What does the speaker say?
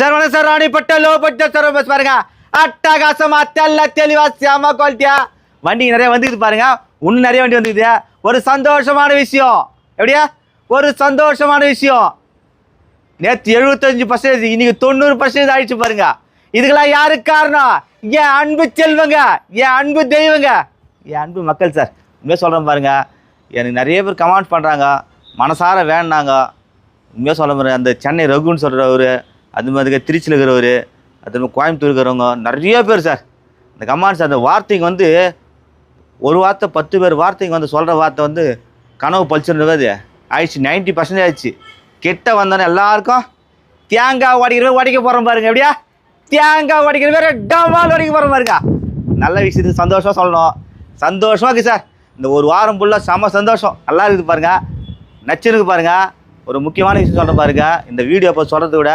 Sir வணக்கம் sir. ராணிப்பட்ட low budget sir bus பாருங்க. அட்டகாசமா தெல்ல தெளிவா செம குவாலிட்டியா வண்டி நிறைய வந்துக்குது பாருங்க. இன்னும் நிறைய வண்டி வந்துக்குது. ஒரு சந்தோஷமான விஷயம். எப்படியா ஒரு சந்தோஷமான விஷயம். நேற்று 75%, இன்னைக்கு 90% ஆயிடுச்சு பாருங்க. இதுக்கெல்லாம் யாருக்கு காரணம்? என் அன்பு செல்வங்க, என் அன்பு தெய்வங்க, என் அன்பு மக்கள் சார். உண்மையாக சொல்கிறேன் பாருங்க. எனக்கு நிறைய பேர் கமெண்ட் பண்ணுறாங்க, மனசார வேணாங்க. உண்மையாக சொல்ல பாருங்க. அந்த சென்னை ரகுன்னு சொல்கிறவர், அது மாதிரி திருச்சியில் இருக்கிறவர், அது மாதிரி கோயம்புத்தூர் இருக்கிறவங்க நிறைய பேர் சார் இந்த கமெண்ட்ஸ். அந்த வார்த்தைங்க வந்து ஒரு வார்த்தை 10 பேர் வார்த்தைங்க வந்து சொல்கிற வார்த்தை வந்து கனவு பழிச்சுருந்தது ஆயிடுச்சு. 90% ஆயிடுச்சு. கிட்ட வந்தோன்னே எல்லாருக்கும் தேங்காய் உடைக்க போகிறோம் பாருங்க. எப்படியா தேங்காய் உடைக்கிற பேர் டமால் உடைக்க போகிறோம் பாருங்க. நல்ல விஷயத்துக்கு சந்தோஷமாக சொல்லணும். சந்தோஷமாக இருக்குது சார். இந்த ஒரு வாரம் ஃபுல்லாக செம்ம சந்தோஷம். நல்லா இருக்குது பாருங்கள். நச்சுருக்கு பாருங்கள். ஒரு முக்கியமான விஷயம் சொல்கிறேன் பாருங்கள். இந்த வீடியோ இப்போ சொல்கிறத விட